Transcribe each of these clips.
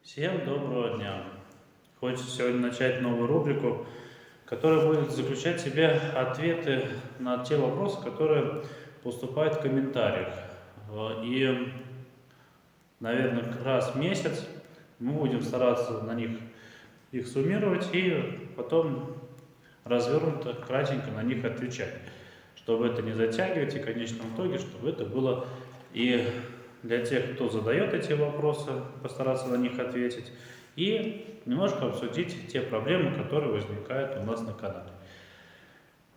Всем доброго дня! Хочется сегодня начать новую рубрику, которая будет заключать в себе ответы на те вопросы, которые поступают в комментариях. И, наверное, раз в месяц мы будем стараться на них их суммировать и потом развернуто, кратенько на них отвечать, чтобы это не затягивать и в конечном итоге, чтобы это было и для тех, кто задает эти вопросы, постараться на них ответить, и немножко обсудить те проблемы, которые возникают у нас на канале.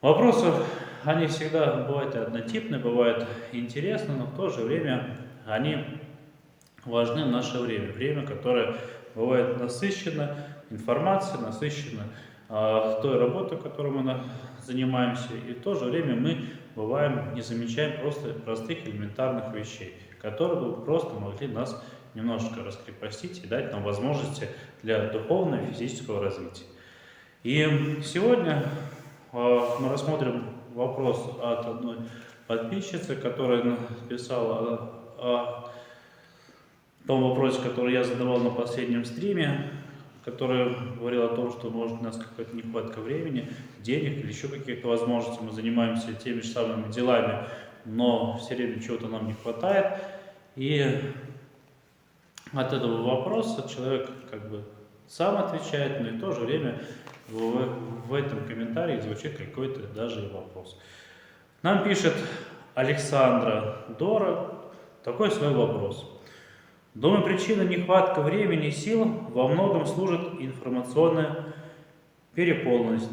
Вопросы, они всегда бывают однотипны, бывают интересны, но в то же время они важны в наше время. Время, которое бывает насыщено информацией, насыщено той работой, которой мы занимаемся, и в то же время мы бываем не замечаем просто простых элементарных вещей, которые бы просто могли нас немножко раскрепостить и дать нам возможности для духовного и физического развития. И сегодня мы рассмотрим вопрос от одной подписчицы, которая написала о том вопросе, который я задавал на последнем стриме, который говорил о том, что может у нас какая-то нехватка времени, денег или еще каких-то возможностей. Мы занимаемся теми же самыми делами, но все время чего-то нам не хватает. И от этого вопроса человек как бы сам отвечает, но и в то же время в этом комментарии звучит какой-то даже вопрос. Нам пишет Александра Дора такой свой вопрос. Думаю, причина нехватка времени и сил во многом служит информационная переполненность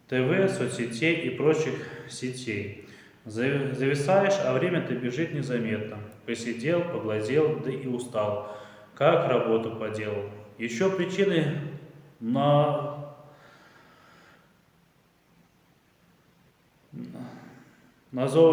ТВ, соцсетей и прочих сетей. Зависаешь, а время-то бежит незаметно. Посидел, поглазел, да и устал. Как работу поделал. Еще причины назова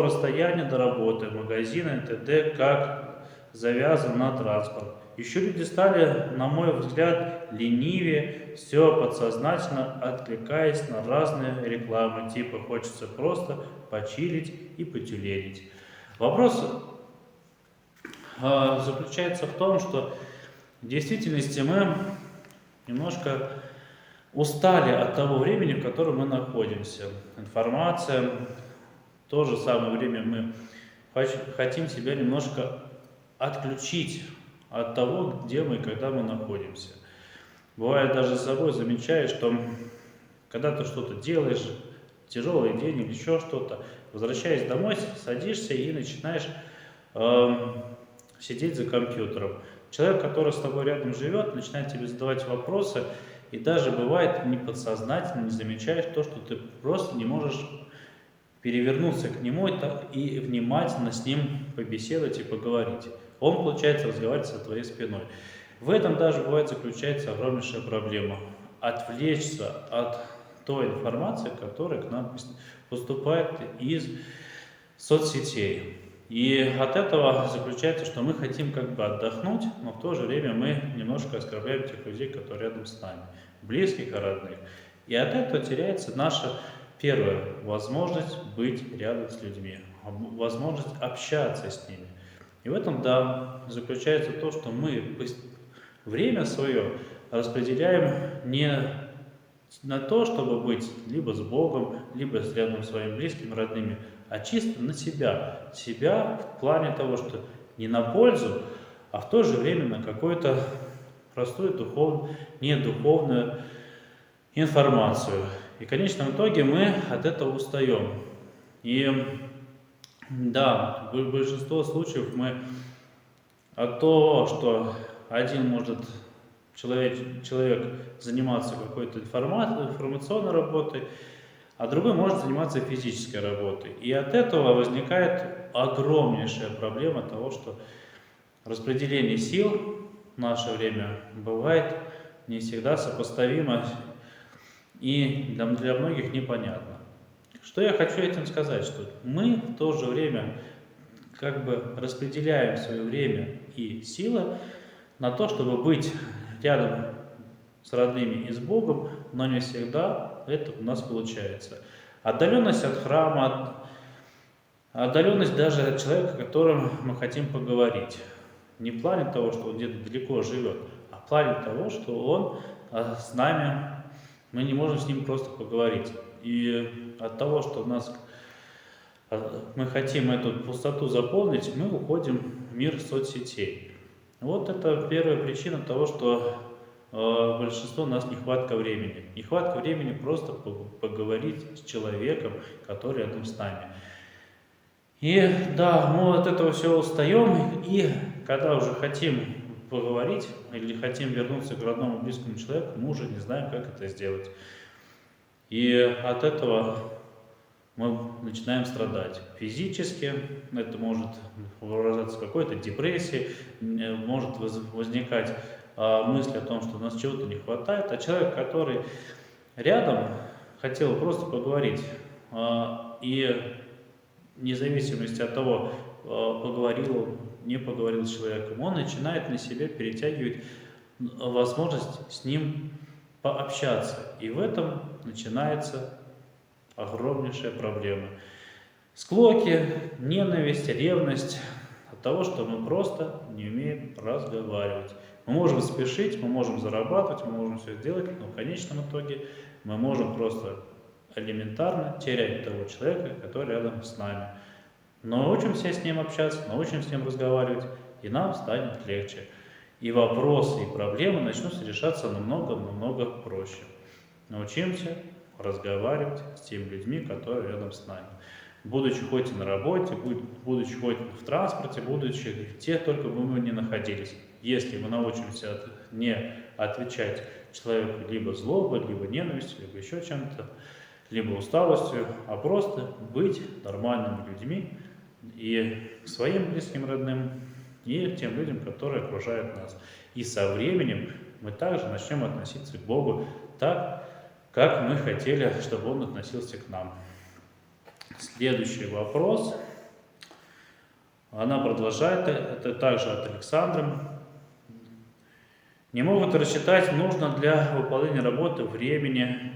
расстояния до работы, магазина, т.д. как завязан на транспорт. Еще люди стали, на мой взгляд, ленивее, все подсознательно откликаясь на разные рекламы, типа хочется просто почилить и потюленить. Вопрос заключается в том, что в действительности мы немножко устали от того времени, в котором мы находимся. Информация, в то же самое время мы хотим себя немножко отключить от того, где мы и когда мы находимся. Бывает даже с собой замечаешь, что когда ты что-то делаешь, тяжелый день или еще что-то, возвращаясь домой, садишься и начинаешь сидеть за компьютером. Человек, который с тобой рядом живет, начинает тебе задавать вопросы, и даже бывает неподсознательно не замечаешь то, что ты просто не можешь перевернуться к нему и внимательно с ним побеседовать и поговорить. Он, получается, разговаривает со твоей спиной. В этом даже бывает заключается огромнейшая проблема. Отвлечься от той информации, которая к нам поступает из соцсетей. И от этого заключается, что мы хотим как бы отдохнуть, но в то же время мы немножко оскорбляем тех людей, которые рядом с нами, близких и родных. И от этого теряется наша первая возможность быть рядом с людьми, возможность общаться с ними. И в этом, да, заключается то, что мы время свое распределяем не на то, чтобы быть либо с Богом, либо с рядом своими близкими, родными, а чисто на себя. Себя в плане того, что не на пользу, а в то же время на какую-то простую недуховную информацию. И в конечном итоге мы от этого устаем. И да, в большинство случаев мы от того, что один может человек заниматься какой-то информационной работой, а другой может заниматься физической работой. И от этого возникает огромнейшая проблема того, что распределение сил в наше время бывает не всегда сопоставимо и для многих непонятно. Что я хочу этим сказать, что мы в то же время как бы распределяем свое время и силы на то, чтобы быть рядом с родными и с Богом, но не всегда это у нас получается. Отдаленность от храма, отдаленность даже от человека, с которым мы хотим поговорить. Не в плане того, что он где-то далеко живет, а в плане того, что он с нами, мы не можем с ним просто поговорить. И от того, что мы хотим эту пустоту заполнить, мы уходим в мир соцсетей. Вот это первая причина того, что большинство у нас нехватка времени. Нехватка времени просто поговорить с человеком, который рядом с нами. И да, мы от этого все устаем, и когда уже хотим поговорить или хотим вернуться к родному близкому человеку, мы уже не знаем, как это сделать. И от этого мы начинаем страдать. Физически это может выражаться в какой-то депрессии, может возникать мысль о том, что у нас чего-то не хватает, а человек, который рядом, хотел просто поговорить, и вне зависимости от того, поговорил он, не поговорил с человеком, он начинает на себя перетягивать возможность с ним пообщаться. И в этом начинается огромнейшая проблема. Склоки, ненависть, ревность от того, что мы просто не умеем разговаривать. Мы можем спешить, мы можем зарабатывать, мы можем все сделать, но в конечном итоге мы можем просто элементарно терять того человека, который рядом с нами. Научимся с ним общаться, научимся с ним разговаривать, и нам станет легче. И вопросы, и проблемы начнут решаться намного проще. Научимся разговаривать с теми людьми, которые рядом с нами. Будучи хоть и на работе, будучи хоть в транспорте, будучи где только бы мы ни находились. Если мы научимся не отвечать человеку либо злобой, либо ненавистью, либо еще чем-то, либо усталостью, а просто быть нормальными людьми и своим близким, родным, и тем людям, которые окружают нас. И со временем мы также начнем относиться к Богу так, как мы хотели, чтобы Он относился к нам. Следующий вопрос. Она продолжает, это также от Александра. Не могут рассчитать нужно для выполнения работы времени,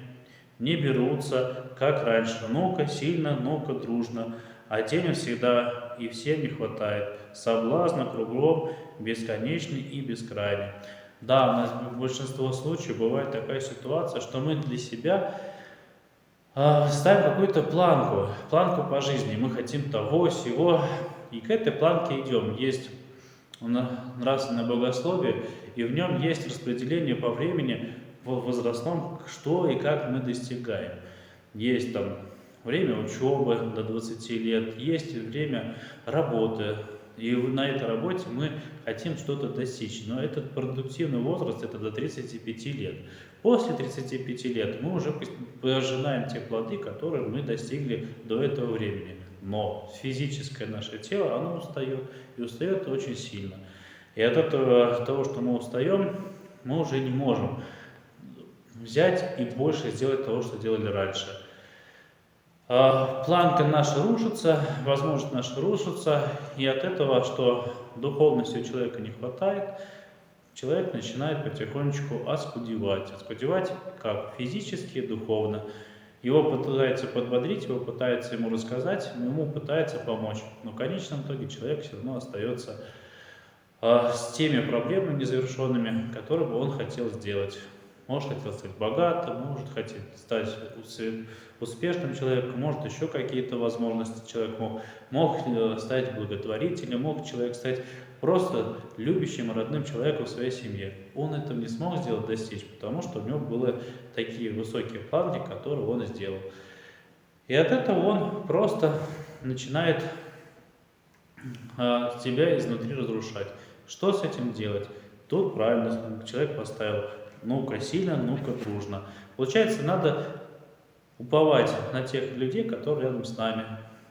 не берутся, как раньше. Ну-ка сильно, ну-ка дружно. А денег всегда и всем не хватает. Соблазна кругом бесконечный и бескрайний. Да, у нас в большинстве случаев бывает такая ситуация, что мы для себя ставим какую-то планку по жизни. Мы хотим того, сего, и к этой планке идем. Есть нравственное богословие, и в нем есть распределение по времени возрастном, что и как мы достигаем. Есть там время учебы до 20 лет, есть время работы, и на этой работе мы хотим что-то достичь. Но этот продуктивный возраст это до 35 лет. После 35 лет мы уже пожинаем те плоды, которые мы достигли до этого времени. Но физическое наше тело, оно устает, и устает очень сильно. И от того, что мы устаем, мы уже не можем взять и больше сделать того, что делали раньше. Планка наша рушится, возможность наша рушится, и от этого, что духовности у человека не хватает, человек начинает потихонечку оскудевать. Оскудевать как физически, духовно. Его пытаются подбодрить, его пытаются ему рассказать, ему пытаются помочь. Но в конечном итоге человек все равно остается с теми проблемами незавершенными, которые бы он хотел сделать. Может, хотел стать богатым, может, хотел стать успешным человеком, может, еще какие-то возможности человек мог стать благотворителем, мог человек стать просто любящим и родным человеком в своей семье. Он этого не смог сделать, достичь, потому что у него были такие высокие планки, которые он сделал. И от этого он просто начинает себя изнутри разрушать. Что с этим делать? Тут правильно человек поставил: ну-ка сильно, ну-ка дружно. Получается, надо уповать на тех людей, которые рядом с нами.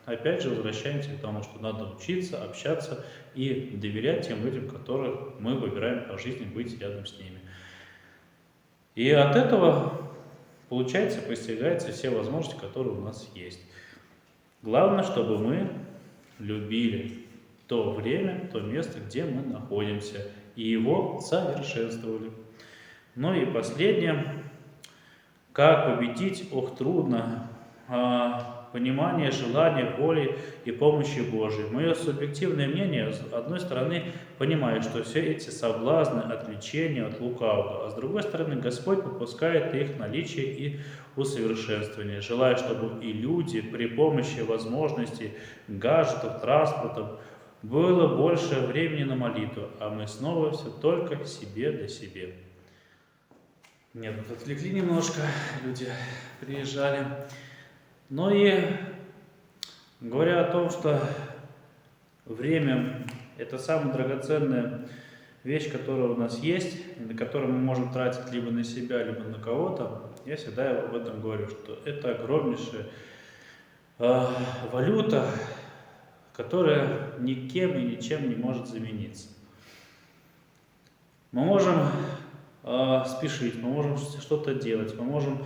Опять же, возвращаемся к тому, что надо учиться, общаться и доверять тем людям, которых мы выбираем по жизни быть рядом с ними. И от этого, получается, постигаются все возможности, которые у нас есть. Главное, чтобы мы любили то время, то место, где мы находимся, и его совершенствовали. Ну и последнее. Как победить? Ох, трудно. понимания, желания, воли и помощи Божией. Мое субъективное мнение, с одной стороны, понимает, что все эти соблазны, отвлечения от лукавого, а с другой стороны, Господь попускает их наличие и усовершенствование, желая, чтобы и люди при помощи возможностей, гаджетов, транспортов было больше времени на молитву, а мы снова все только себе да себе. Нет, вот отвлекли немножко, люди приезжали. Ну и говоря о том, что время – это самая драгоценная вещь, которая у нас есть, и на которую мы можем тратить либо на себя, либо на кого-то, я всегда об этом говорю, что это огромнейшая валюта, которая никем и ничем не может замениться. Мы можем спешить, мы можем что-то делать, мы можем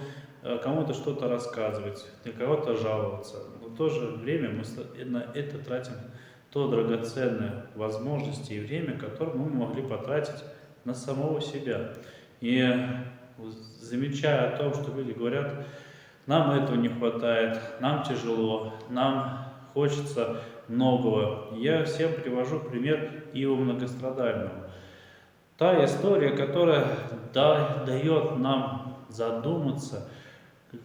кому-то что-то рассказывать, для кого-то жаловаться, но в то же время мы на это тратим то драгоценное возможности и время, которое мы могли потратить на самого себя. И замечая о том, что люди говорят, нам этого не хватает, нам тяжело, нам хочется многого. Я всем привожу пример Иова Многострадального. Та история, которая дает нам задуматься,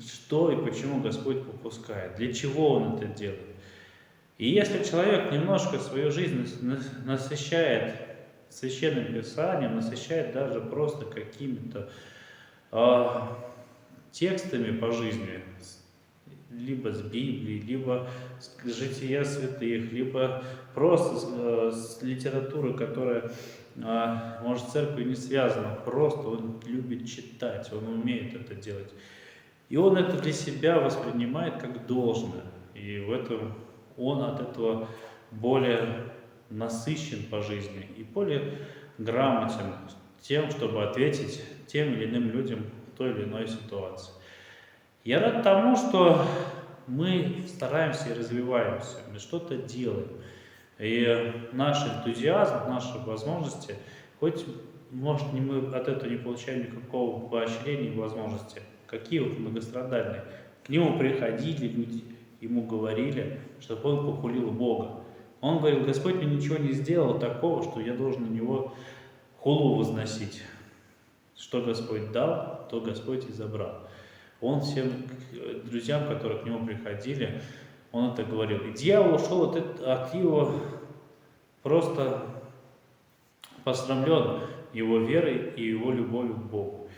что и почему Господь попускает, для чего Он это делает. И если человек немножко свою жизнь насыщает Священным Писанием, насыщает даже просто какими-то текстами по жизни, либо с Библии, либо с жития святых, либо просто с литературы, которая, может, с церковью не связана, просто он любит читать, он умеет это делать. И он это для себя воспринимает как должное. И в этом он от этого более насыщен по жизни и более грамотен тем, чтобы ответить тем или иным людям в той или иной ситуации. Я рад тому, что мы стараемся и развиваемся, мы что-то делаем. И наш энтузиазм, наши возможности, хоть, может, мы от этого не получаем никакого поощрения и возможности, какие вот многострадальные. К нему приходили люди, ему говорили, чтобы он похулил Бога. Он говорил: Господь мне ничего не сделал такого, что я должен на него хулу возносить. Что Господь дал, то Господь и забрал. Он всем друзьям, которые к нему приходили, он это говорил. И дьявол ушел от Иова просто посрамлен его верой и его любовью к Богу.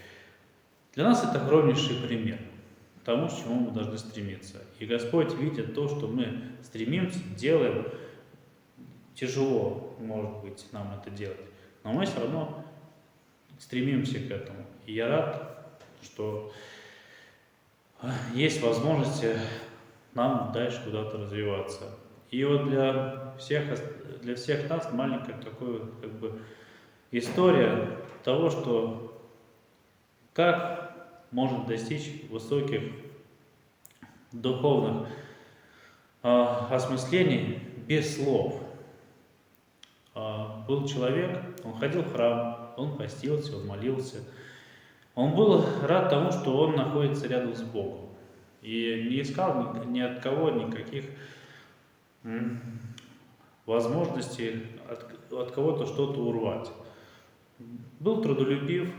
Для нас это огромнейший пример тому, к чему мы должны стремиться. И Господь, видя то, что мы стремимся, делаем, тяжело, может быть, нам это делать, но мы все равно стремимся к этому. И я рад, что есть возможности нам дальше куда-то развиваться. И вот для всех нас маленькая такая история того, что как можно достичь высоких духовных осмыслений без слов. Был человек, он ходил в храм, он постился, он молился. Он был рад тому, что он находится рядом с Богом. И не искал ни от кого никаких возможностей от кого-то что-то урвать. Был трудолюбив,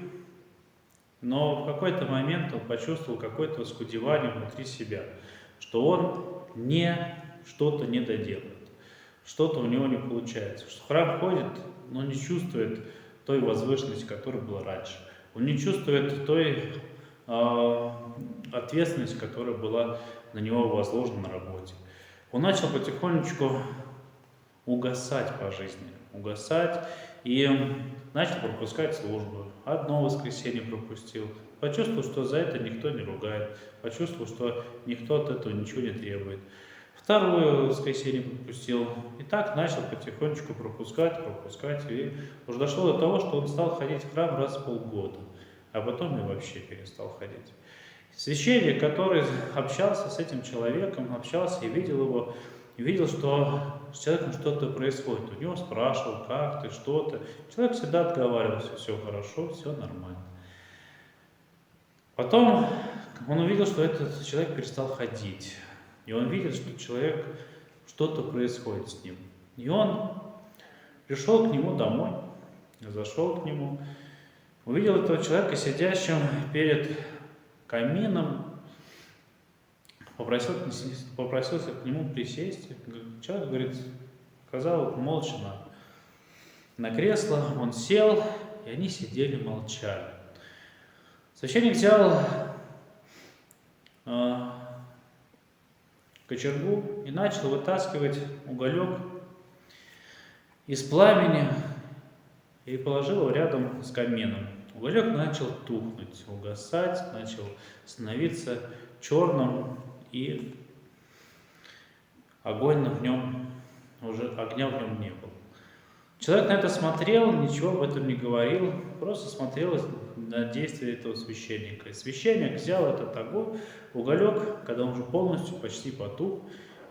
но в какой-то момент он почувствовал какое-то оскудевание внутри себя, что он что-то не доделает, что-то у него не получается, что в храм ходит, но не чувствует той возвышенности, которая была раньше. Он не чувствует той ответственности, которая была на него возложена на работе. Он начал потихонечку угасать по жизни, и начал пропускать службу. Одно воскресенье пропустил. Почувствовал, что за это никто не ругает. Почувствовал, что никто от этого ничего не требует. Второе воскресенье пропустил. И так начал потихонечку пропускать. И уже дошло до того, что он стал ходить в храм раз в полгода. А потом и вообще перестал ходить. Священник, который общался с этим человеком, общался и видел его, и видел, что с человеком что-то происходит. У него спрашивал, как ты, что ты. Человек всегда отговаривался: все хорошо, все нормально. Потом он увидел, что этот человек перестал ходить. И он видит, что человек, что-то происходит с ним. И он пришел к нему домой, зашел к нему, увидел этого человека, сидящим перед камином, попросился к нему присесть. Человек, говорит, сказал молча на кресло, он сел, и они сидели, молчали. Священник взял кочергу и начал вытаскивать уголек из пламени и положил его рядом с камином. Уголек начал тухнуть, угасать, начал становиться черным, и огня в нем не было. Человек на это смотрел, ничего об этом не говорил, просто смотрел на действия этого священника. И священник взял этот уголек, когда он уже полностью почти потух,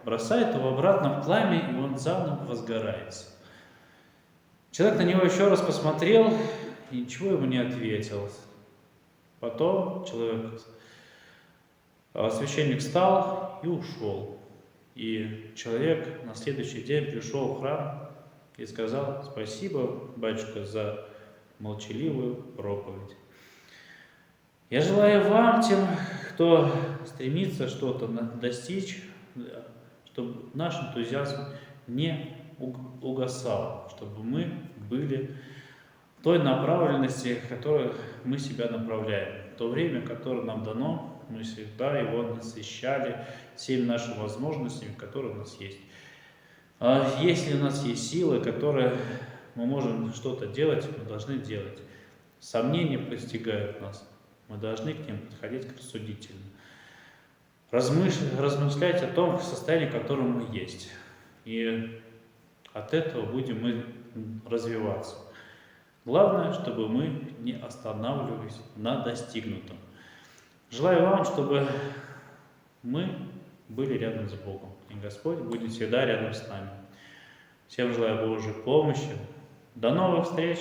бросает его обратно в пламя, и он заново возгорается. Человек на него еще раз посмотрел и ничего ему не ответил. Потом священник встал и ушел. И человек на следующий день пришел в храм и сказал: спасибо, батюшка, за молчаливую проповедь. Я желаю вам, тем, кто стремится что-то достичь, чтобы наш энтузиазм не угасал, чтобы мы были в той направленности, в которой мы себя направляем. В то время, которое нам дано, мы всегда его насыщали всеми нашими возможностями, которые у нас есть. Если у нас есть силы, которые мы можем что-то делать, мы должны делать. Сомнения постигают нас, мы должны к ним подходить рассудительно. Размышлять о том состоянии, в котором мы есть. И от этого будем мы развиваться. Главное, чтобы мы не останавливались на достигнутом. Желаю вам, чтобы мы были рядом с Богом, и Господь будет всегда рядом с нами. Всем желаю Божьей помощи. До новых встреч!